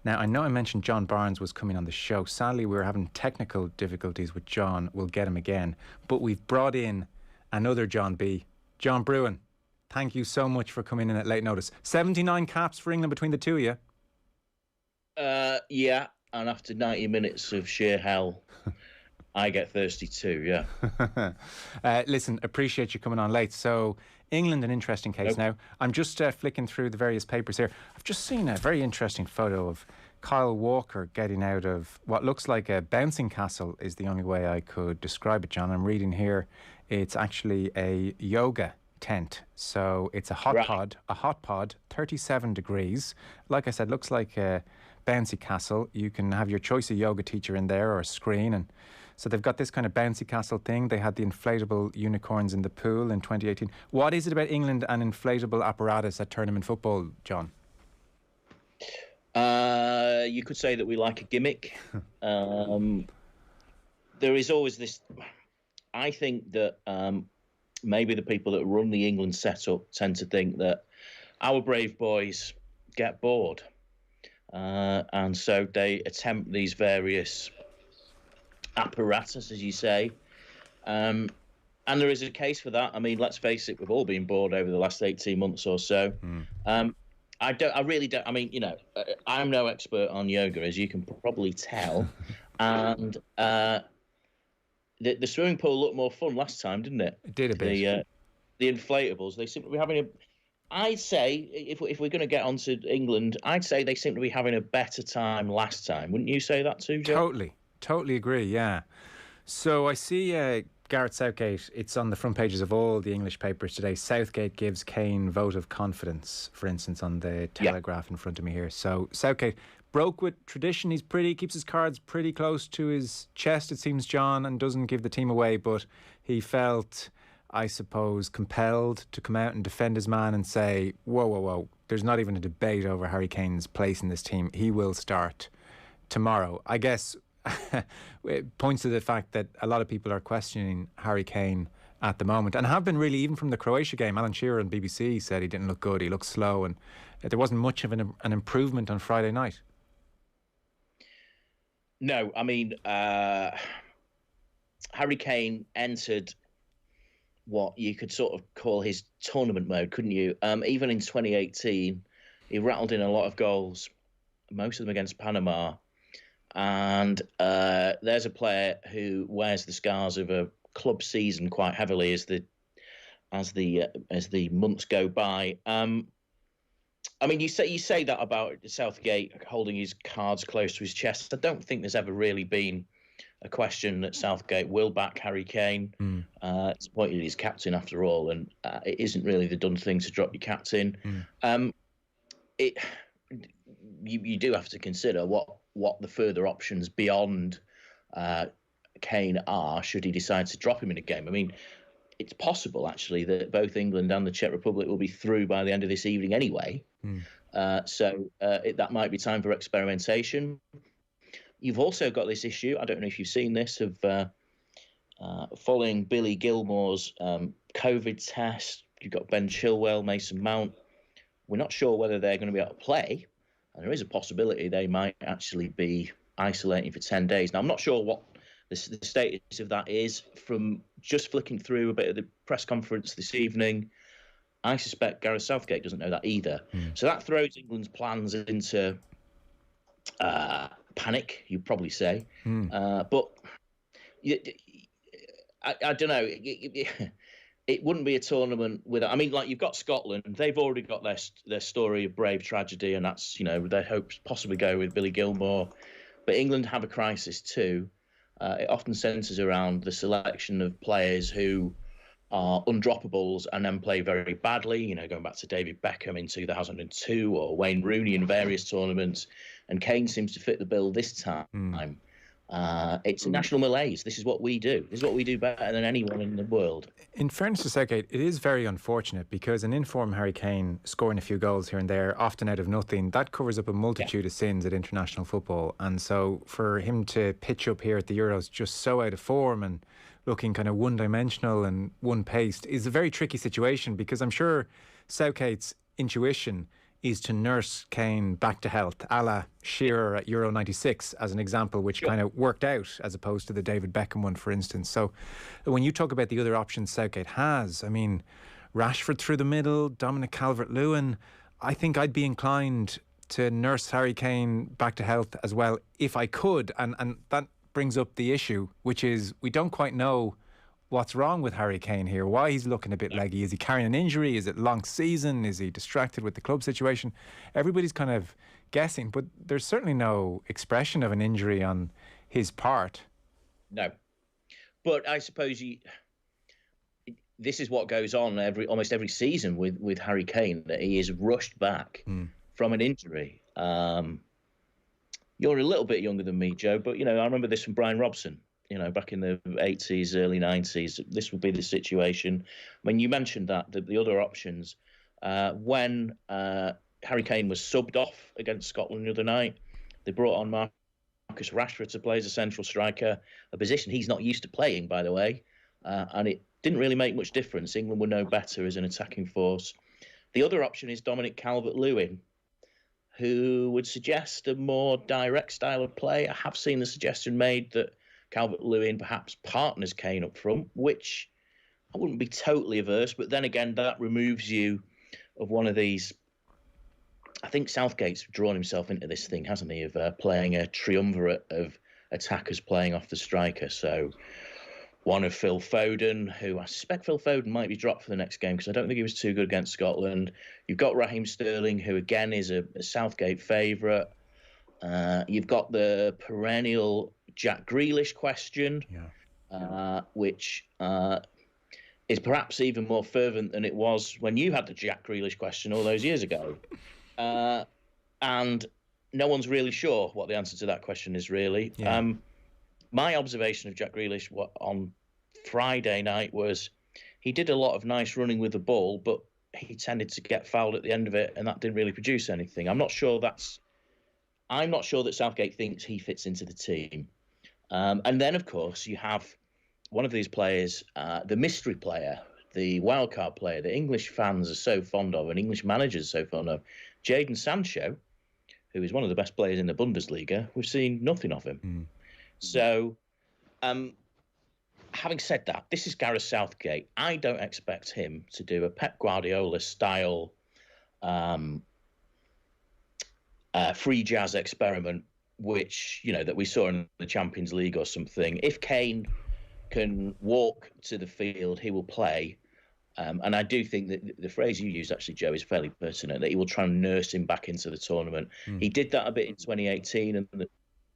Now, I know I mentioned John Barnes was coming on the show. Sadly, we were having technical difficulties with John. We'll get him again. But we've brought in another John B. John Brewin, thank you so much for coming in at late notice. 79 caps for England between the two of you. Yeah, and after 90 minutes of sheer hell, I get thirsty too, yeah. Listen, appreciate you coming on late. So, England, an interesting case now. I'm just flicking through the various papers here. I've just seen a very interesting photo of Kyle Walker getting out of what looks like a bouncing castle is the only way I could describe it, John. I'm reading here, it's actually a yoga tent. So it's a hot pod, 37 degrees. Like I said, looks like a bouncy castle. You can have your choice of yoga teacher in there or a screen, and so they've got this kind of bouncy castle thing. They had the inflatable unicorns in the pool in 2018. What is it about England and inflatable apparatus at tournament football, John? You could say that we like a gimmick. There is always this... I think that maybe the people that run the England setup tend to think that our brave boys get bored. And so they attempt these various apparatus, as you say. And there is a case for that. I mean, let's face it, we've all been bored over the last 18 months or so. I really don't. I mean, you know, I'm no expert on yoga, as you can probably tell. And the swimming pool looked more fun last time, didn't it? It did a bit. The inflatables, they seem to be having a... I'd say, if we're going to get onto England, I'd say they seem to be having a better time last time. Wouldn't you say that too, Joe? Totally agree, yeah. So I see Gareth Southgate, it's on the front pages of all the English papers today. Southgate gives Kane vote of confidence, for instance, on the Telegraph in front of me here. So Southgate broke with tradition. He's keeps his cards pretty close to his chest, it seems, John, and doesn't give the team away, but he felt, I suppose, compelled to come out and defend his man and say, whoa, there's not even a debate over Harry Kane's place in this team. He will start tomorrow. I guess it points to the fact that a lot of people are questioning Harry Kane at the moment, and have been really, even from the Croatia game. Alan Shearer on BBC said he didn't look good, he looked slow, and there wasn't much of an improvement on Friday night. No, I mean, Harry Kane entered what you could sort of call his tournament mode, couldn't you? Even in 2018, he rattled in a lot of goals, most of them against Panama. And there's a player who wears the scars of a club season quite heavily as the months go by. I mean, you say that about Southgate holding his cards close to his chest. I don't think there's ever really been a question that Southgate will back Harry Kane. It's pointed he's captain after all, and it isn't really the done thing to drop your captain. You do have to consider what the further options beyond Kane are should he decide to drop him in a game. I mean, it's possible actually that both England and the Czech Republic will be through by the end of this evening anyway. So that might be time for experimentation. You've also got this issue, I don't know if you've seen this, of following Billy Gilmour's COVID test. You've got Ben Chilwell, Mason Mount. We're not sure whether they're going to be able to play, and there is a possibility they might actually be isolating for 10 days. Now, I'm not sure what the status of that is. From just flicking through a bit of the press conference this evening, I suspect Gareth Southgate doesn't know that either. So that throws England's plans into panic, you'd probably say. But I don't know. It wouldn't be a tournament without... I mean, like, you've got Scotland. They've already got their story of brave tragedy, and that's, you know, their hopes possibly go with Billy Gilmour. But England have a crisis too. It often centres around the selection of players who are undroppables and then play very badly, you know, going back to David Beckham in 2002 or Wayne Rooney in various tournaments. And Kane seems to fit the bill this time. It's a national malaise. This is what we do. This is what we do better than anyone in the world. In fairness to Southgate, it is very unfortunate because an informed Harry Kane scoring a few goals here and there, often out of nothing, that covers up a multitude of sins at international football. And so for him to pitch up here at the Euros just so out of form and looking kind of one-dimensional and one-paced is a very tricky situation, because I'm sure Southgate's intuition is to nurse Kane back to health, a la Shearer at Euro 96 as an example, which kind of worked out as opposed to the David Beckham one, for instance. So when you talk about the other options Southgate has, I mean, Rashford through the middle, Dominic Calvert-Lewin, I think I'd be inclined to nurse Harry Kane back to health as well if I could. And that brings up the issue, which is we don't quite know what's wrong with Harry Kane here, why he's looking a bit leggy. Is he carrying an injury? Is it long season? Is he distracted with the club situation? Everybody's kind of guessing, but there's certainly no expression of an injury on his part. No. But I suppose this is what goes on almost every season with Harry Kane, that he is rushed back from an injury. You're a little bit younger than me, Joe, but, I remember this from Brian Robson. Back in the 80s, early 90s, this would be the situation. When you mentioned that, the other options, when Harry Kane was subbed off against Scotland the other night, they brought on Marcus Rashford to play as a central striker, a position he's not used to playing, by the way, and it didn't really make much difference. England were no better as an attacking force. The other option is Dominic Calvert-Lewin, who would suggest a more direct style of play. I have seen the suggestion made that Calvert-Lewin perhaps partners Kane up front, which I wouldn't be totally averse. But then again, that removes you of one of these. I think Southgate's drawn himself into this thing, hasn't he, of playing a triumvirate of attackers playing off the striker. So one of Phil Foden, who I suspect Phil Foden might be dropped for the next game because I don't think he was too good against Scotland. You've got Raheem Sterling, who again is a Southgate favourite. You've got the perennial Jack Grealish question, which is perhaps even more fervent than it was when you had the Jack Grealish question all those years ago. And no one's really sure what the answer to that question is, really. Yeah. My observation of Jack Grealish on Friday night was he did a lot of nice running with the ball, but he tended to get fouled at the end of it, and that didn't really produce anything. I'm not sure that Southgate thinks he fits into the team. And then, of course, you have one of these players, the mystery player, the wildcard player that English fans are so fond of and English managers are so fond of, Jadon Sancho, who is one of the best players in the Bundesliga. We've seen nothing of him. So, having said that, this is Gareth Southgate. I don't expect him to do a Pep Guardiola-style free jazz experiment, which, that we saw in the Champions League or something. If Kane can walk to the field, he will play. And I do think that the phrase you used, actually, Joe, is fairly pertinent, that he will try and nurse him back into the tournament. He did that a bit in 2018, and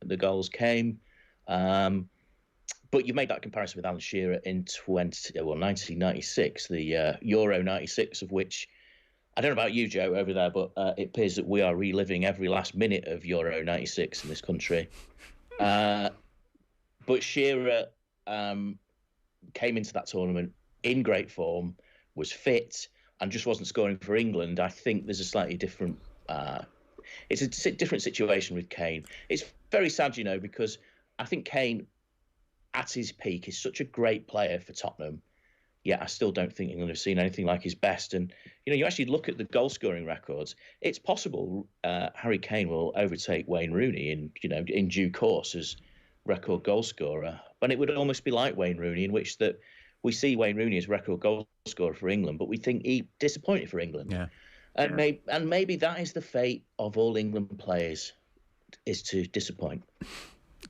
the goals came. But you made that comparison with Alan Shearer in 1996, the Euro 96, of which, I don't know about you, Joe, over there, but it appears that we are reliving every last minute of Euro 96 in this country. But Shearer came into that tournament in great form, was fit, and just wasn't scoring for England. I think there's a slightly different... it's a different situation with Kane. It's very sad, because I think Kane, at his peak, is such a great player for Tottenham. Yet I still don't think England have seen anything like his best. And, you actually look at the goal-scoring records. It's possible Harry Kane will overtake Wayne Rooney in due course as record goal-scorer. But it would almost be like Wayne Rooney, in which that we see Wayne Rooney as record goal-scorer for England, but we think he disappointed for England. Yeah. And maybe that is the fate of all England players, is to disappoint.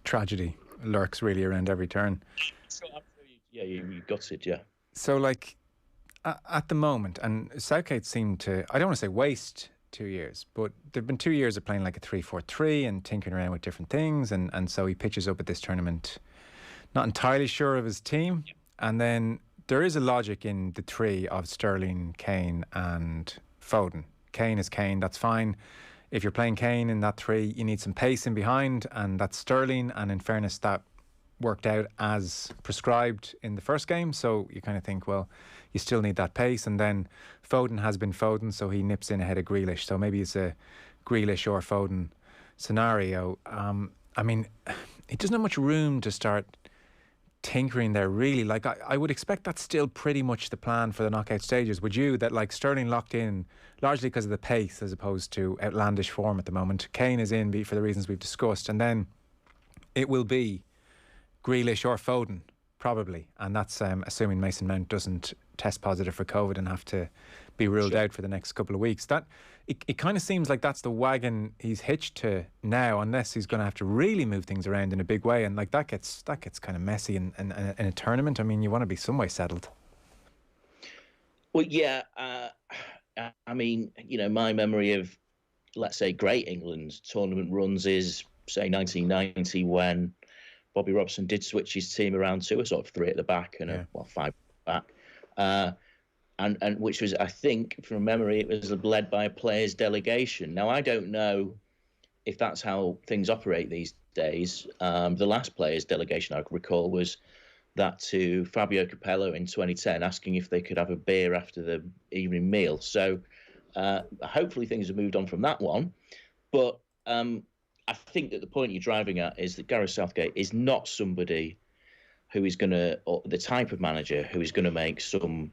Tragedy lurks really around every turn. Yeah, you got it, yeah. So, at the moment, and Southgate seemed to, I don't want to say waste 2 years, but there've been 2 years of playing like a 3-4-3 and tinkering around with different things, and so he pitches up at this tournament not entirely sure of his team. Yeah. And then there is a logic in the three of Sterling, Kane and Foden. Kane is Kane, that's fine. If you're playing Kane in that three, you need some pace in behind, and that's Sterling. And in fairness, that worked out as prescribed in the first game. So you kind of think, well, you still need that pace. And then Foden has been Foden, so he nips in ahead of Grealish. So maybe it's a Grealish or Foden scenario. I mean, he doesn't have much room to start tinkering there, really. Like, I would expect that's still pretty much the plan for the knockout stages. Would you? That, like, Sterling locked in largely because of the pace as opposed to outlandish form at the moment. Kane is in for the reasons we've discussed. And then it will be Grealish or Foden, probably. And that's assuming Mason Mount doesn't test positive for COVID and have to be ruled out for the next couple of weeks. It kind of seems like that's the wagon he's hitched to now, unless he's going to have to really move things around in a big way. And like that gets kind of messy in a tournament. I mean, you want to be some way settled. Well, yeah. I mean, my memory of, let's say, great England tournament runs is, say, 1990, when Bobby Robson did switch his team around to a sort of 3 at the back and 5 at the back. And which was, I think, from memory, it was led by a players' delegation. Now, I don't know if that's how things operate these days. The last players' delegation I recall was that to Fabio Capello in 2010, asking if they could have a beer after the evening meal. So hopefully things have moved on from that one. But I think that the point you're driving at is that Gareth Southgate is not somebody who is going to, or the type of manager who is going to make some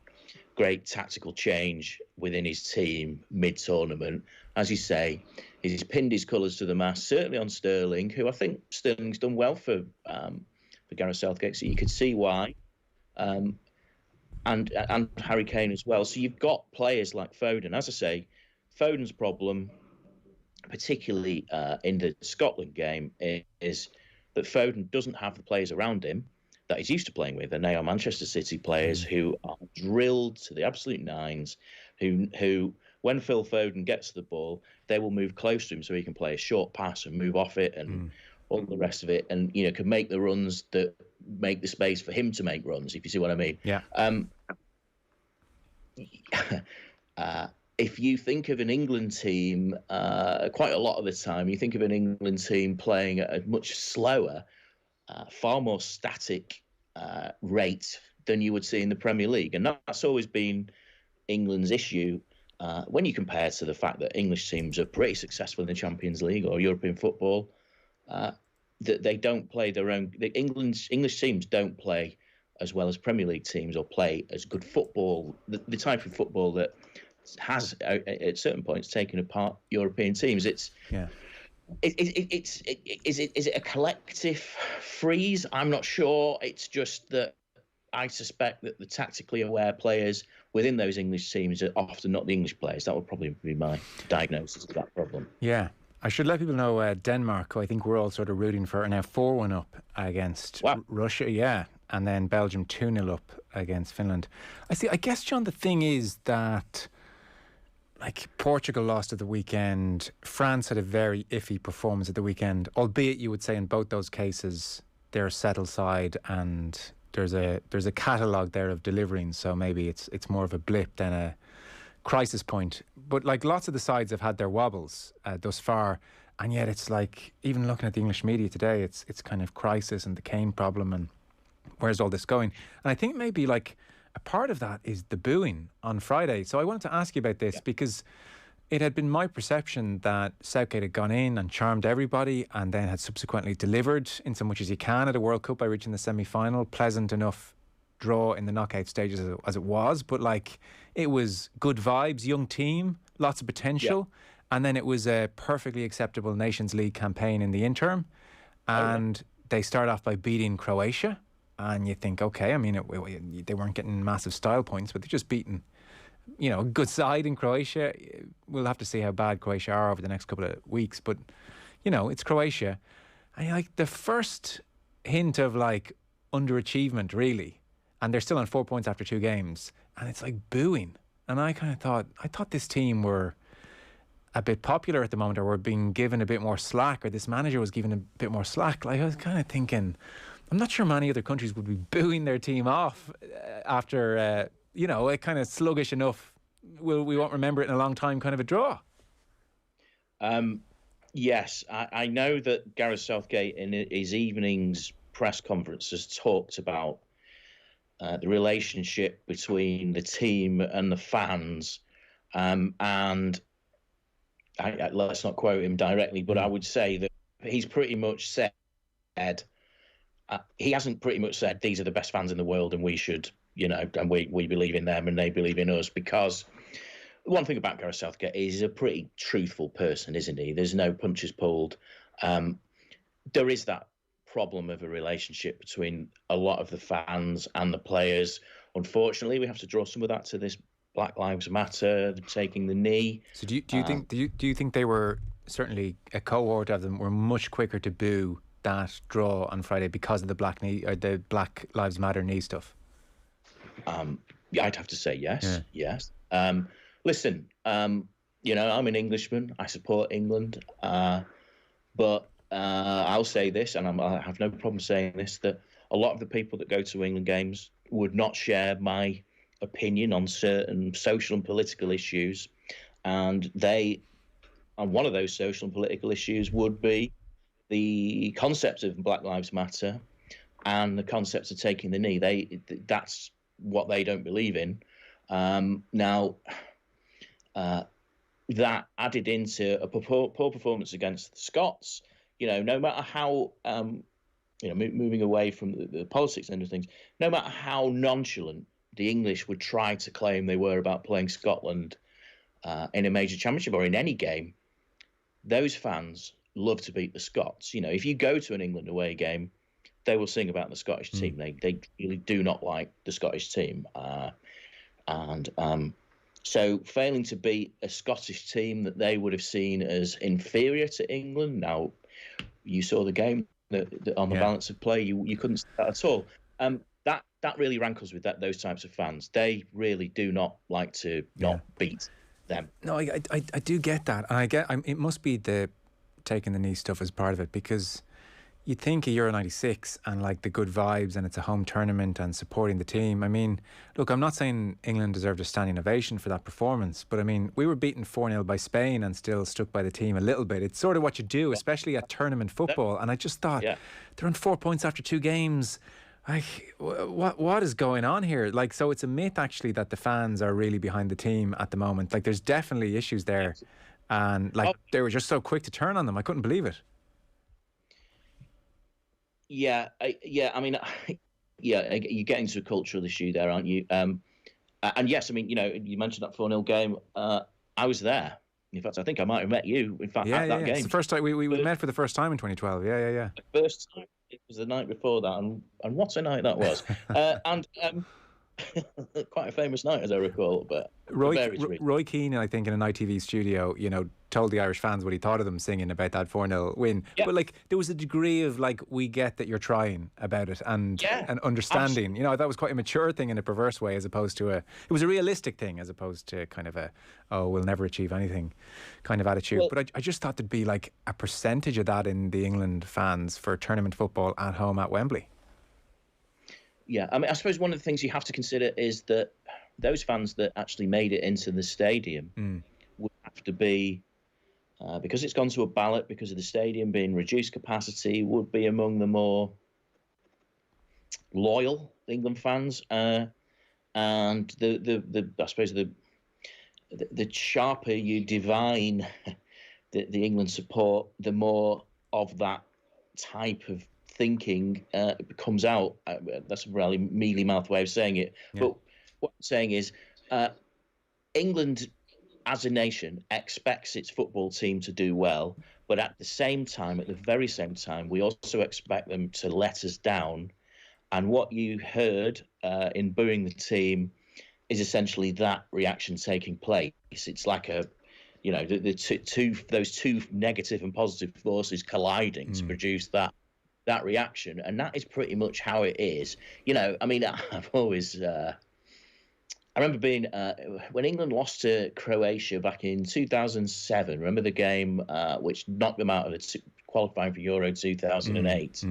great tactical change within his team mid-tournament. As you say, he's pinned his colours to the mast, certainly on Sterling, who I think Sterling's done well for Gareth Southgate, so you could see why. And Harry Kane as well. So you've got players like Foden. As I say, Foden's problem, particularly in the Scotland game, is that Foden doesn't have the players around him that he's used to playing with, and they are Manchester City players who are drilled to the absolute nines, who when Phil Foden gets the ball, they will move close to him so he can play a short pass and move off it and all the rest of it, and can make the runs that make the space for him to make runs, if you see what I mean. Yeah. If you think of an England team, quite a lot of the time, you think of an England team playing at a much slower, far more static rate than you would see in the Premier League. And that's always been England's issue when you compare to the fact that English teams are pretty successful in the Champions League or European football, that they don't play their own. English teams don't play as well as Premier League teams or play as good football, the type of football that has at certain points taken apart European teams. Is it a collective freeze? I'm not sure. It's just that I suspect that the tactically aware players within those English teams are often not the English players. That would probably be my diagnosis of that problem. Yeah. I should let people know Denmark, who I think we're all sort of rooting for, are now 4-1 up against Russia. Yeah. And then Belgium 2-0 up against Finland. I guess, John, the thing is that, like, Portugal lost at the weekend. France had a very iffy performance at the weekend, albeit you would say in both those cases they're a settled side and there's a catalogue there of delivering, so maybe it's more of a blip than a crisis point. But like, lots of the sides have had their wobbles thus far, and yet it's like, even looking at the English media today, it's kind of crisis and the Kane problem and where's all this going. And I think maybe like a part of that is the booing on Friday. So I wanted to ask you about this because it had been my perception that Southgate had gone in and charmed everybody and then had subsequently delivered in so much as he can at a World Cup by reaching the semi-final. Pleasant enough draw in the knockout stages as it was, but like, it was good vibes, young team, lots of potential, and then it was a perfectly acceptable Nations League campaign in the interim, and they start off by beating Croatia, and you think, okay, I mean, they weren't getting massive style points, but they're just beating, a good side in Croatia. We'll have to see how bad Croatia are over the next couple of weeks, but it's Croatia, and like the first hint of like underachievement, really. And they're still on 4 points after 2 games. And it's like booing. And I kind of thought this team were a bit popular at the moment, or were being given a bit more slack, or this manager was given a bit more slack. Like, I was kind of thinking, I'm not sure many other countries would be booing their team off after, a kind of sluggish enough, we won't remember it in a long time kind of a draw. Yes, I know that Gareth Southgate in his evening's press conference has talked about the relationship between the team and the fans, and let's not quote him directly, but I would say that he's pretty much said he hasn't pretty much said these are the best fans in the world and we should, and we believe in them and they believe in us, because one thing about Gareth Southgate is he's a pretty truthful person, isn't he? There's no punches pulled. There is that problem of a relationship between a lot of the fans and the players. Unfortunately, we have to draw some of that to this Black Lives Matter, taking the knee. So do you think they were, certainly a cohort of them were much quicker to boo that draw on Friday because of the the Black Lives Matter knee stuff? Yeah, I'd have to say yes. Yeah. Yes. Listen, I'm an Englishman. I support England, but I'll say this, and I have no problem saying this, that a lot of the people that go to England games would not share my opinion on certain social and political issues, and one of those social and political issues would be the concept of Black Lives Matter and the concept of taking the knee. That's what they don't believe in. Now, that added into a poor performance against the Scots, no matter how, moving away from the politics end of things, no matter how nonchalant the English would try to claim they were about playing Scotland in a major championship or in any game, those fans love to beat the Scots. If you go to an England away game, they will sing about the Scottish team. They really do not like the Scottish team. So failing to beat a Scottish team that they would have seen as inferior to England. Now, you saw the game that on the balance of play, you couldn't see that at all. That really rankles with those types of fans. They really do not like to not beat them. No, I do get that, and it must be the taking the knee stuff as part of it, because you'd think a Euro 96 and like the good vibes and it's a home tournament and supporting the team. I mean, look, I'm not saying England deserved a standing ovation for that performance, but I mean, we were beaten 4-0 by Spain and still stuck by the team a little bit. It's sort of what you do, especially at tournament football. And I just thought, they're on 4 points after 2 games. Like, what is going on here? Like, so it's a myth actually that the fans are really behind the team at the moment. Like, there's definitely issues there. And like, they were just so quick to turn on them. I couldn't believe it. Yeah. You're getting to a cultural issue there, aren't you? And yes, I mean, you mentioned that 4-0 game. I was there. In fact, I think I might have met you. In fact, at that game, it's the first time we met for the first time in 2012. Yeah. The first time. It was the night before that, and what a night that was. And quite a famous night, as I recall. But Roy Keane, I think, in an ITV studio, told the Irish fans what he thought of them singing about that 4-0 win. Yeah. But like, there was a degree of like, we get that you're trying about it and understanding. Absolutely. That was quite a mature thing in a perverse way, as opposed to it was a realistic thing, as opposed to kind of we'll never achieve anything kind of attitude. Well, but I just thought there'd be like a percentage of that in the England fans for tournament football at home at Wembley. Yeah, I mean, I suppose one of the things you have to consider is that those fans that actually made it into the stadium would have to be, because it's gone to a ballot, because of the stadium being reduced capacity, would be among the more loyal England fans. And I suppose the sharper you divine the England support, the more of that type of thinking comes out. That's a really mealy-mouthed way of saying it. Yeah. But what I'm saying is England as a nation expects its football team to do well, but at the very same time, we also expect them to let us down. And what you heard in booing the team is essentially that reaction taking place. It's like those two negative and positive forces colliding to produce that reaction, and that is pretty much how it is. I mean, I've always I remember being when England lost to Croatia back in 2007. Remember the game which knocked them out of qualifying for Euro 2008.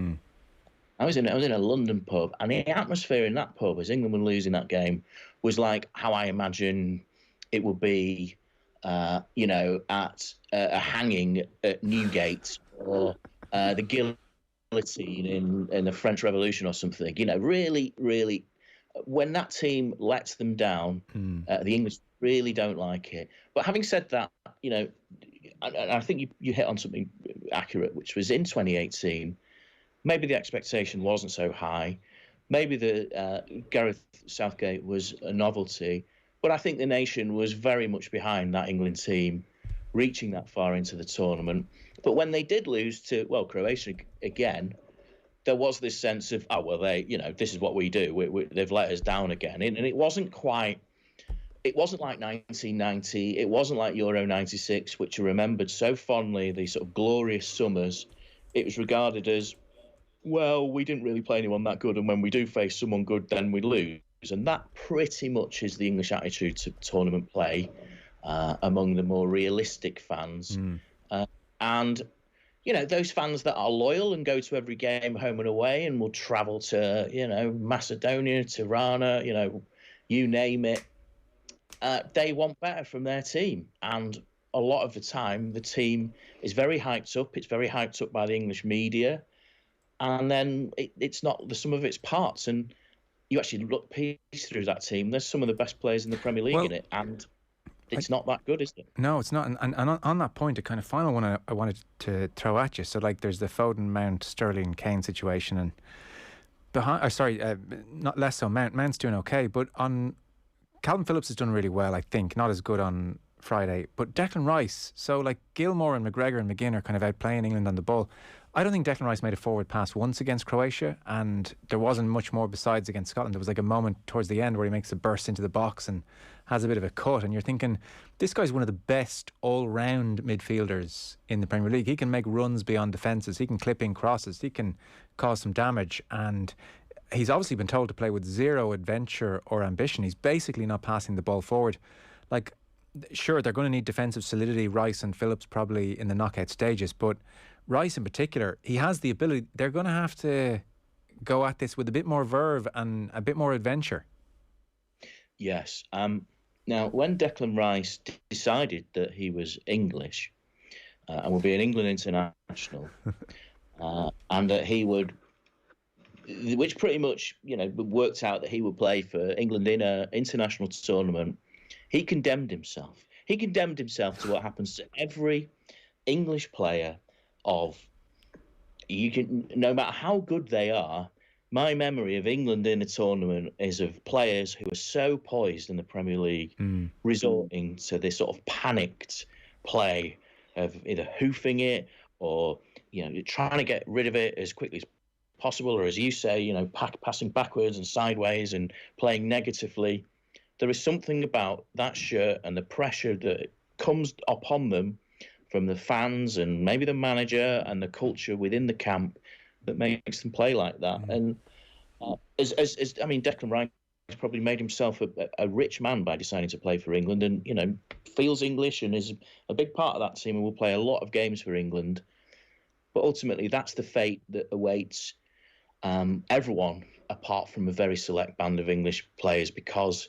I was in a London pub, and the atmosphere in that pub as England were losing that game was like how I imagine it would be, at a hanging at Newgate or the guillotine in the French Revolution or something. Really, really, when that team lets them down, the English really don't like it. But having said that, I think you hit on something accurate, which was in 2018. maybe the expectation wasn't so high. Maybe the Gareth Southgate was a novelty. But I think the nation was very much behind that England team reaching that far into the tournament. But when they did lose to, Croatia again, there was this sense of, this is what we do. They've let us down again. And it wasn't like 1990. It wasn't like Euro 96, which are remembered so fondly, these sort of glorious summers. It was regarded as, well, we didn't really play anyone that good. And when we do face someone good, then we lose. And that pretty much is the English attitude to tournament play among the more realistic fans. And, those fans that are loyal and go to every game home and away and will travel to, Macedonia, Tirana, you name it, they want better from their team. And a lot of the time, the team is very hyped up. It's very hyped up by the English media. And then it's not the sum of its parts. And you actually look piece through that team. There's some of the best players in the Premier League in it, and it's not that good, is it? No, it's not. And on that point, a kind of final one I wanted to throw at you. So, there's the Foden, Mount, Sterling, Kane situation, and not less so. Mount's doing okay, but on Calvin Phillips has done really well. I think not as good on Friday, but Declan Rice. So, Gilmore and McGregor and McGinn are kind of outplaying England on the ball. I don't think Declan Rice made a forward pass once against Croatia, and there wasn't much more besides against Scotland. There was a moment towards the end where he makes a burst into the box and has a bit of a cut, and you're thinking, this guy's one of the best all-round midfielders in the Premier League. He can make runs beyond defences, he can clip in crosses, he can cause some damage, and he's obviously been told to play with zero adventure or ambition. He's basically not passing the ball forward. Sure, they're going to need defensive solidity, Rice and Phillips probably in the knockout stages, but Rice in particular, he has the ability. They're going to have to go at this with a bit more verve and a bit more adventure. Yes. Now, when Declan Rice decided that he was English and would be an England international, and that he would, which pretty much, worked out that he would play for England in an international tournament, he condemned himself. He condemned himself to what happens to every English player no matter how good they are, my memory of England in a tournament is of players who are so poised in the Premier League, resorting to this sort of panicked play of either hoofing it or, trying to get rid of it as quickly as possible, or as you say, passing backwards and sideways and playing negatively. There is something about that shirt and the pressure that comes upon them from the fans and maybe the manager and the culture within the camp that makes them play like that. And Declan Rice probably made himself a rich man by deciding to play for England, and feels English and is a big part of that team and will play a lot of games for England. But ultimately, that's the fate that awaits everyone apart from a very select band of English players, because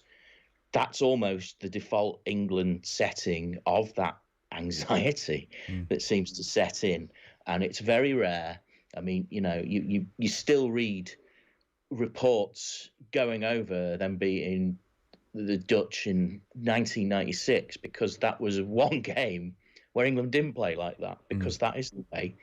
that's almost the default England setting of that anxiety that seems to set in, and it's very rare. I mean, you still read reports going over them beating the Dutch in 1996, because that was one game where England didn't play like that, because that is the way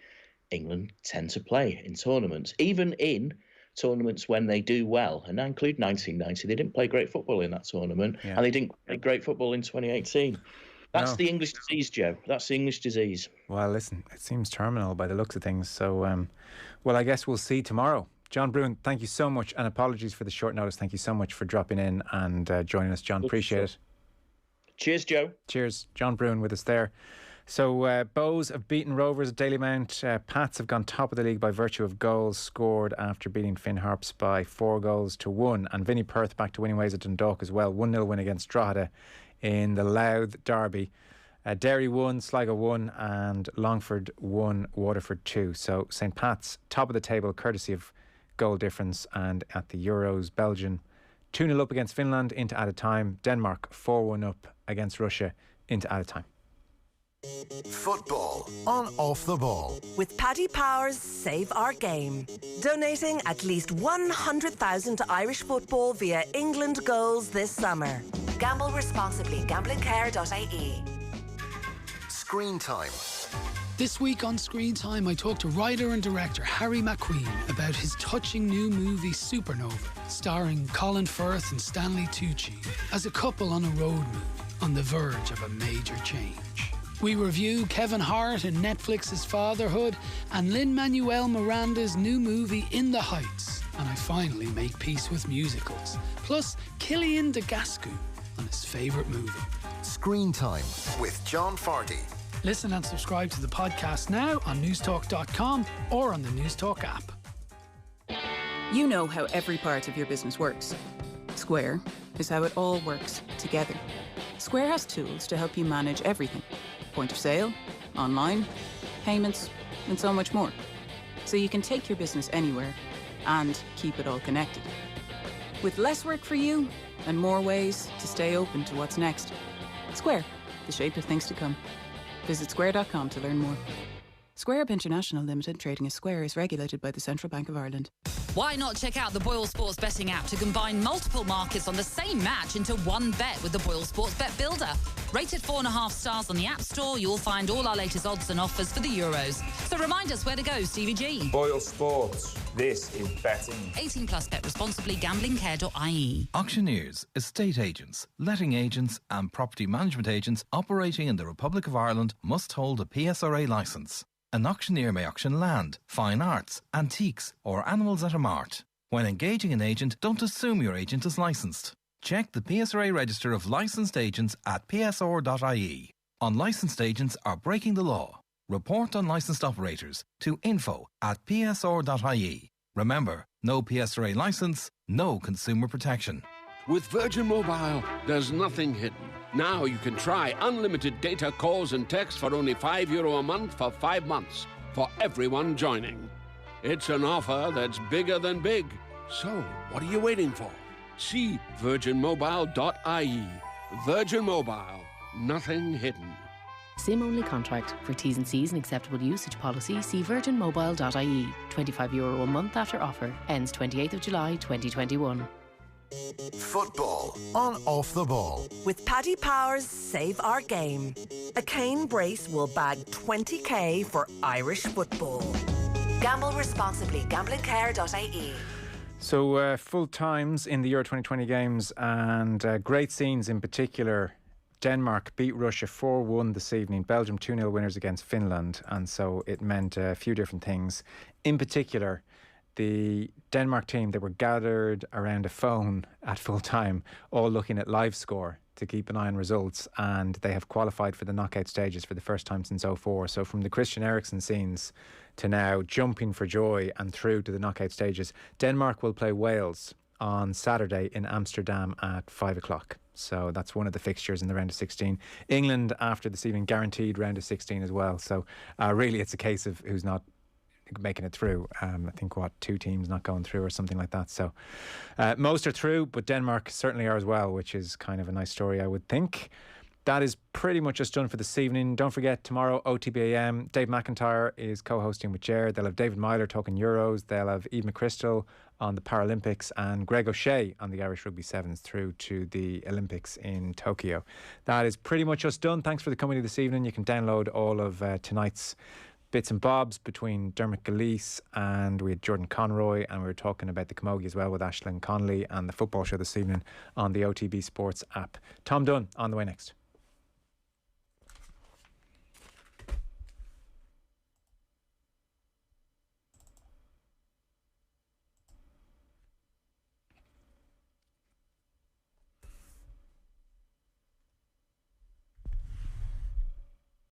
England tend to play in tournaments, even in tournaments when they do well. And I include 1990. They didn't play great football in that tournament, and they didn't play great football in 2018. That's the English disease, Joe. That's the English disease. Well, listen, it seems terminal by the looks of things. So, I guess we'll see tomorrow. John Brewin, thank you so much, and apologies for the short notice. Thank you so much for dropping in and joining us, John. Appreciate it. Cheers, Joe. Cheers. John Brewin with us there. So, Bows have beaten Rovers at Daly Mount. Pats have gone top of the league by virtue of goals scored after beating Finn Harps by 4-1. And Vinnie Perth back to winning ways at Dundalk as well. 1-0 win against Drogheda in the Louth derby. Derry 1, Sligo 1, and Longford 1, Waterford 2. So St Pat's top of the table courtesy of goal difference. And at the Euros, Belgium 2-0 up against Finland into added time. Denmark 4-1 up against Russia into added time. Football on Off the Ball with Paddy Power's Save Our Game, donating at least 100,000 to Irish football via England goals this summer. Gamble responsibly. Gamblingcare.ie. Screen time This week on Screen Time, I talked to writer and director Harry Kane about his touching new movie Supernova, starring Colin Firth and Stanley Tucci, as a couple on a road movie on the verge of a major change. We review Kevin Hart and Netflix's Fatherhood and Lin-Manuel Miranda's new movie In the Heights. And I finally make peace with musicals. Plus, Cillian de Gascue on his favourite movie. Screen Time with John Fardy. Listen and subscribe to the podcast now on newstalk.com or on the Newstalk app. You know how every part of your business works. Square is how it all works together. Square has tools to help you manage everything. Point of sale, online, payments, and so much more. So you can take your business anywhere and keep it all connected. With less work for you and more ways to stay open to what's next. Square, the shape of things to come. Visit square.com to learn more. Square Up International Limited, trading as Square, is regulated by the Central Bank of Ireland. Why not check out the Boyle Sports betting app to combine multiple markets on the same match into one bet with the Boyle Sports Bet Builder? Rated 4.5 stars on the App Store, you'll find all our latest odds and offers for the Euros. So remind us where to go, Stevie G. Boyle Sports. This is betting. 18 plus, bet responsibly, gamblingcare.ie. Auctioneers, estate agents, letting agents and property management agents operating in the Republic of Ireland must hold a PSRA licence. An auctioneer may auction land, fine arts, antiques or animals at a mart. When engaging an agent, don't assume your agent is licensed. Check the PSRA register of licensed agents at psr.ie. Unlicensed agents are breaking the law. Report unlicensed operators to info@psr.ie. Remember, no PSRA licence, no consumer protection. With Virgin Mobile, there's nothing hidden. Now you can try unlimited data, calls and texts for only €5 a month for 5 months for everyone joining. It's an offer that's bigger than big. So, what are you waiting for? See virginmobile.ie. Virgin Mobile. Nothing hidden. SIM-only contract. For T's and C's and acceptable usage policy, see virginmobile.ie. €25 a month after offer. Ends 28th of July 2021. Football on Off the Ball. With Paddy Power's Save Our Game, a Kane brace will bag 20k for Irish football. Gamble responsibly. Gamblingcare.ie. So full times in the Euro 2020 games and great scenes in particular. Denmark beat Russia 4-1 this evening. Belgium 2-0 winners against Finland. And so it meant a few different things. In particular, the Denmark team, they were gathered around a phone at full time, all looking at live score to keep an eye on results, and they have qualified for the knockout stages for the first time since 2004. So from the Christian Eriksen scenes to now jumping for joy and through to the knockout stages. Denmark will play Wales on Saturday in Amsterdam at 5 o'clock. So that's one of the fixtures in the round of 16. England, after this evening, guaranteed round of 16 as well. So really it's a case of who's not making it through. I think 2 teams not going through or something like that. So most are through, but Denmark certainly are as well, which is kind of a nice story, I would think. That is pretty much just done for this evening. Don't forget, tomorrow, OTB AM, Dave McIntyre is co-hosting with Ger. They'll have David Myler talking Euros. They'll have Eve McChrystal on the Paralympics and Greg O'Shea on the Irish Rugby Sevens through to the Olympics in Tokyo. That is pretty much just done. Thanks for the company this evening. You can download all of tonight's bits and bobs between Dermot Gilleese and we had Jordan Conroy, and we were talking about the Camogie as well with Aisling Connolly, and the football show this evening on the OTB Sports app. Tom Dunn on the way next.